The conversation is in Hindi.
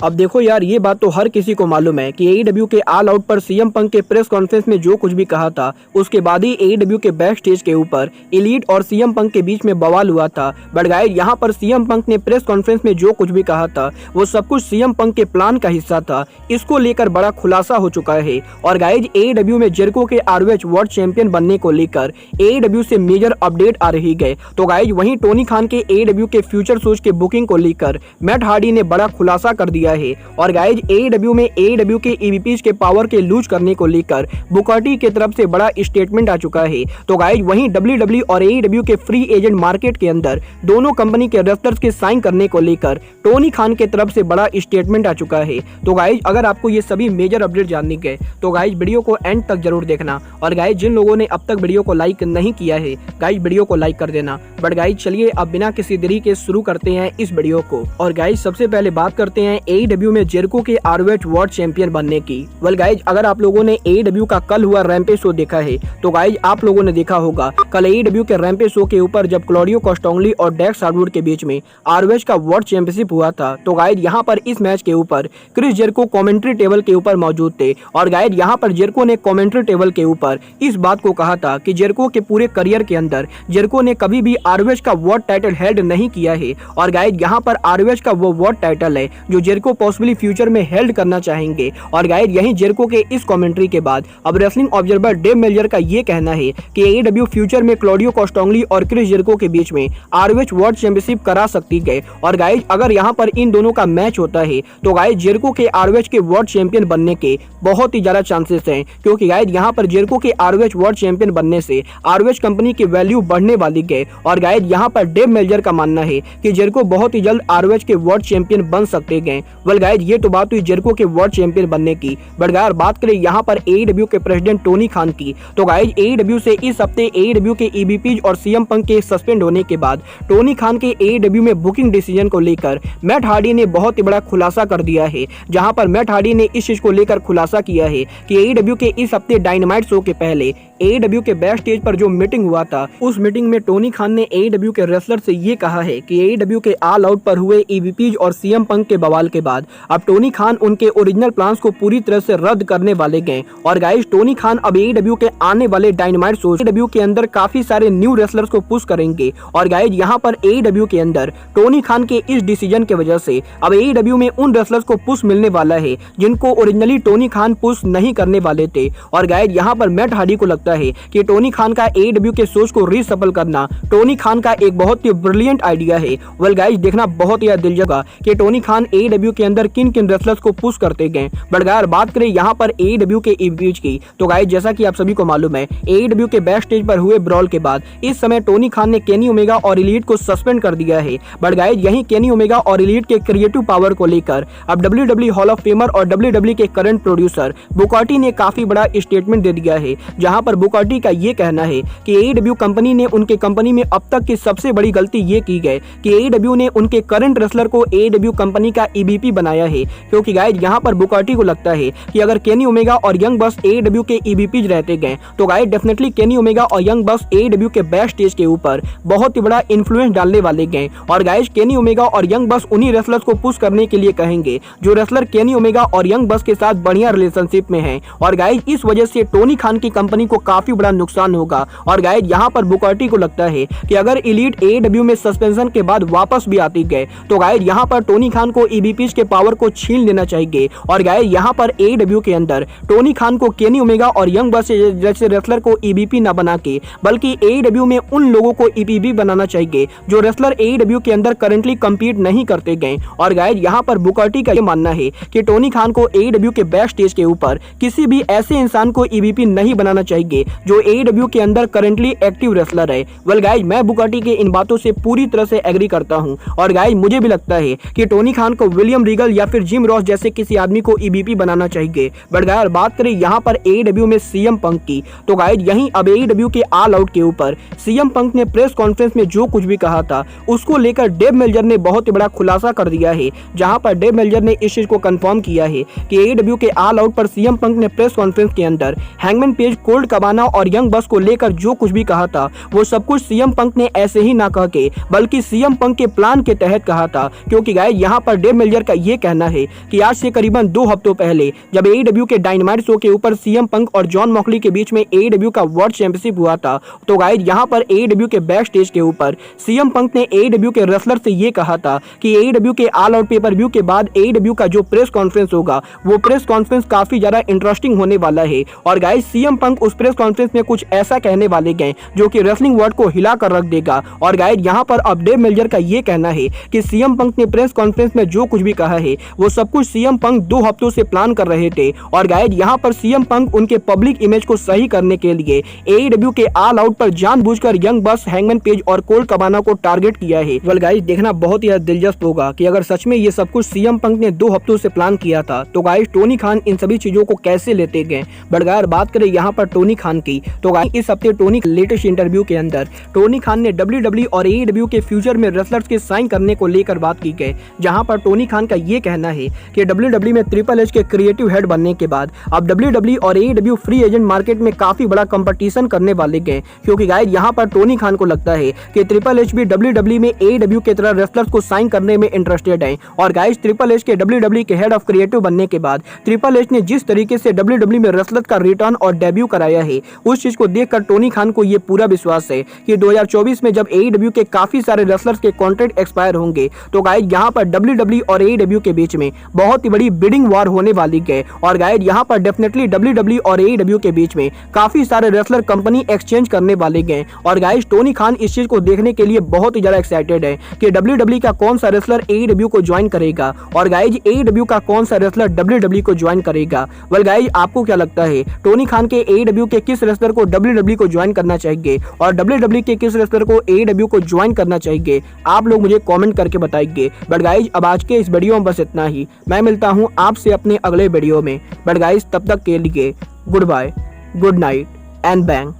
अब देखो यार, ये बात तो हर किसी को मालूम है कि AEW के ऑल आउट पर सीएम पंक के प्रेस कॉन्फ्रेंस में जो कुछ भी कहा था, उसके बाद ही AEW के बैक स्टेज के ऊपर एलीट और सीएम पंक के बीच में बवाल हुआ था। बट गाइस, यहाँ पर सीएम पंक ने प्रेस कॉन्फ्रेंस में जो कुछ भी कहा था वो सब कुछ सीएम पंक के प्लान का हिस्सा था। इसको लेकर बड़ा खुलासा हो चुका है। और गाइस, AEW में जेरिको के ROH वर्ल्ड चैंपियन बनने को लेकर AEW से मेजर अपडेट आ रही है। तो गाइस, वहीं टोनी खान के AEW के फ्यूचर शोज के बुकिंग को लेकर मैट हार्डी ने बड़ा खुलासा कर दिया है। और गाइस, AEW में AEW के EVPs के पावर के लूज करने को लेकर बुकर टी की तरफ से बड़ा स्टेटमेंट आ चुका है। तो गाइस, वहीं WWE और AEW के फ्री एजेंट मार्केट के अंदर दोनों कंपनी के रेसलर्स के साइन करने को लेकर टोनी खान के तरफ से बड़ा स्टेटमेंट आ चुका है। तो गाइस, अगर आपको ये सभी मेजर अपडेट जानने के तो गाइस वीडियो को एंड तक जरूर देखना। और गाइस, जिन लोगों ने अब तक वीडियो को लाइक नहीं किया है गाइस, वीडियो को लाइक कर देना। बट गाइस, चलिए अब बिना किसी देरी के शुरू करते हैं इस वीडियो को। और गाइस, सबसे पहले बात करते हैं AEW में जेरिको के ROH वर्ल्ड चैंपियन बनने की। वेल गाइस, अगर आप लोगों ने AEW का कल हुआ रैम्पेज शो देखा है तो गाइस, आप लोगों ने देखा होगा कल AEW के रैम्पेज शो के ऊपर जब क्लॉडियो कोस्टांगली और डेक्स हार्डवुड के बीच में ROH का वर्ल्ड चैंपियनशिप हुआ था। तो गाइस, यहाँ पर इस मैच के ऊपर क्रिस जेरिको कमेंट्री टेबल के ऊपर मौजूद थे। और गाइस, यहाँ पर जेरिको ने कमेंट्री टेबल के ऊपर इस बात को कहा था कि जेरिको के पूरे करियर के अंदर जेरिको ने कभी भी ROH का वर्ल्ड टाइटल हेल्ड नहीं किया है। और गाइस, यहाँ पर ROH का वो वर्ल्ड टाइटल है जो जेरिको पॉसिबली फ्यूचर में हेल्ड करना चाहेंगे। और गाइस, यही जेरिको के इस कमेंट्री के बाद अब रेसलिंग ऑब्जर्वर डेव मेल्जर का ये कहना है कि AEW फ्यूचर में क्लॉडियो कोस्टांगली और क्रिस जेरिको के बीच में ROH वर्ल्ड चैंपियनशिप करा सकती है। और गाइस, अगर यहाँ पर इन दोनों का मैच होता है तो गाइस, जेरिको के ROH के वर्ल्ड चैंपियन बनने के बहुत ही ज्यादा चांसेस हैं। क्योंकि गाइस, यहाँ पर जेरिको के ROH वर्ल्ड चैंपियन बनने से ROH कंपनी की वैल्यू बढ़ने वाली है। और गाइस, यहाँ पर डेव मेल्जर का मानना है कि जेरिको बहुत ही जल्द ROH के वर्ल्ड चैंपियन बन सकते हैं। वेल गाइस, ये तो बात हुई जेरिको के वर्ल्ड चैंपियन बनने की। बट गाइस, बात करें यहाँ पर AEW के प्रेसिडेंट टोनी खान की तो गाइस, AEW से इस हफ्ते AEW के EVPs और सीएम पंक के सस्पेंड होने के बाद टोनी खान के AEW में बुकिंग डिसीजन को लेकर मैट हार्डी ने बहुत ही बड़ा खुलासा कर दिया है। जहां पर मैट हार्डी ने इस चीज को लेकर खुलासा किया है कि AEW के इस हफ्ते डायनामाइट शो के पहले AEW के बैक स्टेज पर जो मीटिंग हुआ था, उस मीटिंग में टोनी खान ने AEW के रेसलर से ये कहा है कि AEW के ऑल आउट पर हुए EVPs और सीएम पंक के बवाल के बाद अब टोनी खान उनके ओरिजिनल प्लान्स को पूरी तरह से रद्द करने वाले गए। और गाइस, टोनी खान अब AEW के आने वाले डायनामाइट शो AEW के अंदर काफी सारे न्यू रेसलर्स को पुश करेंगे। और गाइस, यहाँ पर AEW के अंदर टोनी खान के इस डिसीजन की वजह से अब AEW में उन रेसलर्स को पुश मिलने वाला है जिनको ओरिजिनली टोनी खान पुश नहीं करने वाले थे। और गाइस, यहाँ पर मैट हार्डी को लगता है कि टोनी खान का AEW के सोच को रीसफल करना टोनी खान का एक बहुत ही ब्रिलियंट आइडिया है। वेल गाइस, देखना बहुत ही दिलचस्प है कि टोनी खान AEW के अंदर किन किन रेसलर्स को पुश करते गए। बट गाइस, बात करें यहाँ पर AEW के EVPs की तो गाइस, जैसा कि आप सभी को मालूम है AEW के बैक स्टेज पर हुए ब्रॉल के बाद इस समय टोनी खान ने केनी ओमेगा और एलीट को सस्पेंड कर दिया है। बट गाइस, यही केनी ओमेगा और एलीट के क्रिएटिव पावर को लेकर अब WWE हॉल ऑफ फेमर और WWE के करंट प्रोड्यूसर बुकर टी ने काफी बड़ा स्टेटमेंट दे दिया है। जहां पर बुकर टी का ये कहना है कि AEW कंपनी ने उनके कंपनी में अब तक की सबसे बड़ी गलती ये की गई कि AEW ने उनके करंट रेसलर को AEW कंपनी का EVP बनाया है। क्योंकि गाइस, यहाँ पर बुकर टी को लगता है कि अगर केनी ओमेगा और यंग बक्स AEW के EVPs रहते गए तो गाइस, डेफिनेटली केनी ओमेगा और यंग बक्स AEW के बैक स्टेज के ऊपर बहुत ही बड़ा इन्फ्लुएंस डालने वाले गए। और गाइस, केनी ओमेगा और यंग बक्स उन्हीं रेसलर्स को पुश करने के लिए कहेंगे जो रेसलर केनी ओमेगा और यंग बक्स के साथ बढ़िया रिलेशनशिप में हैं। और गाइस, इस वजह से टोनी खान की कंपनी को काफी बड़ा नुकसान होगा। और गाइस, यहाँ पर बुकर टी को लगता है कि अगर एलीट AEW में सस्पेंशन के बाद वापस भी आती गए तो गाइस, यहाँ पर टोनी खान को EVPs के पावर को छीन लेना चाहिए। और गाइस, यहाँ पर AEW के अंदर टोनी खान को केनी ओमेगा और यंग बक्स जैसे रेसलर को EVP ना बना के बल्कि AEW में उन लोगों को EVP बनाना चाहिए जो रेसलर AEW के अंदर करंटली कम्पीट नहीं करते गए। और गाइस, यहाँ पर बुकर टी का ये मानना है कि टोनी खान को AEW के बैक स्टेज के ऊपर किसी भी ऐसे इंसान को EVP नहीं बनाना चाहिए जो AEW के अंदर करंटली एक्टिव रेसलर है। वेल गाइस, मैं बुकर टी के इन बातों से पूरी तरह से एग्री करता हूँ। और गाइस, मुझे भी लगता है कि टोनी खान को विलियम रीगल या फिर जिम रॉस जैसे किसी आदमी को EVP बनाना चाहिए। बट गाइस, बात करें यहाँ पर AEW में सीएम पंक की तो गाइस, यहीं अब AEW के ऑल आउट के ऊपर सीएम पंक ने प्रेस कॉन्फ्रेंस में जो कुछ भी कहा था उसको लेकर डेव मेल्जर ने बहुत ही बड़ा खुलासा कर दिया है। जहां पर डेव मेल्जर ने इस चीज को कंफर्म किया है कि AEW के ऑल आउट पर सीएम पंक ने प्रेस कॉन्फ्रेंस के अंदर हैंगमैन पेज, कोल्ड कबाना और यंग बक्स को लेकर जो कुछ भी कहा था वो सब कुछ सीएम पंक ने ऐसे ही ना कह के बल्कि सीएम पंक के प्लान के तहत कहा था। क्योंकि गाइस, यहाँ पर डेव मेल्जर का ये कहना है कि आज से करीबन 2 हफ्तों पहले जब AEW के डायनामाइट शो के ऊपर CM पंक और जॉन मॉक्सली के बीच में AEW का वर्ल्ड चैंपियनशिप हुआ था, तो गाइस यहाँ पर AEW के बैक स्टेज के ऊपर CM पंक ने AEW के रेसलर से ये कहा था कि AEW के ऑल आउट पेपर व्यू के बाद AEW का जो प्रेस कॉन्फ्रेंस होगा वो प्रेस कॉन्फ्रेंस काफी ज्यादा इंटरेस्टिंग होने वाला है। और गाइस CM पंक उस प्रेस कॉन्फ्रेंस में कुछ ऐसा कहने वाले गए जो कि रेसलिंग वर्ल्ड को हिला कर रख देगा। और गाइस यहाँ पर अब डेव मेल्जर का ये कहना है कि CM पंक ने प्रेस कॉन्फ्रेंस में जो कुछ भी कहा है वो सब कुछ CM पंक 2 हफ्तों से प्लान कर रहे थे। और गाइस यहाँ पर CM पंक उनके पब्लिक इमेज को सही करने के लिए AEW के ऑल आउट पर जानबूझकर यंग बस, हैंगमैन पेज और कोल्ट कबाना को टारगेट किया है। वेल गाइस देखना बहुत ही दिलचस्प होगा कि अगर सच में ये सब कुछ CM पंक ने 2 हफ्तों से प्लान किया था तो गाइस टोनी खान इन सभी चीजों को कैसे लेते गए। बट गाइस बात करें यहाँ पर टोनी खान की, तो गाइस इस हफ्ते टोनी लेटेस्ट इंटरव्यू के अंदर टोनी खान ने WWE और AEW के फ्यूचर में रेसलर्स के साइन करने को लेकर बात की गई, जहां पर टोनी खान का ये कहना है कि WWE में ट्रिपल एच के क्रिएटिव हेड बनने के बाद अब WWE और AEW फ्री एजेंट मार्केट में काफी बड़ा कंपटीशन करने वाले गए, क्योंकि गाइस यहां पर टोनी खान को लगता है कि ट्रिपल एच भी WWE में AEW के तरह रेसलर्स को साइन करने में इंटरेस्टेड है। और गाइस ट्रिपल एच के WWE के हेड ऑफ क्रिएटिव बनने के बाद ट्रिपल एच ने जिस तरीके से WWE में रेसलर्स का रिटर्न और डेब्यू कराया है, उस चीज को देखकर टोनी खान को ये पूरा विश्वास है कि 2024 में जब AEW के काफी सारे रेसलर्स के कॉन्ट्रैक्ट एक्सपायर होंगे तो गाइस यहाँ पर WWE और AEW के बीच में बहुत ही बड़ी बिडिंग वॉर होने वाली है। और गाइस यहाँ पर डेफिनेटली WWE और AEW के बीच में काफी सारे रेसलर कंपनी एक्सचेंज करने वाले हैं। और गाइस टोनी खान इस चीज को देखने के लिए बहुत ही ज्यादा एक्साइटेड है कि WWE का कौन सा रेसलर AEW को ज्वाइन करेगा और गाइस AEW का कौन सा रेसलर WWE को ज्वाइन करेगा। वेल गाइस आपको क्या लगता है टोनी खान के AEW के किस रेसलर को WWE को ज्वाइन करना चाहिए और WWE के किस रेसलर को AEW को ज्वाइन करना चाहिए? आप लोग मुझे कमेंट करके बताइए। बट गाइस अब आज के इस वीडियो में बस इतना ही। मैं मिलता हूं आपसे अपने अगले वीडियो में। बट गाइस तब तक के लिए good bye, good night and bang.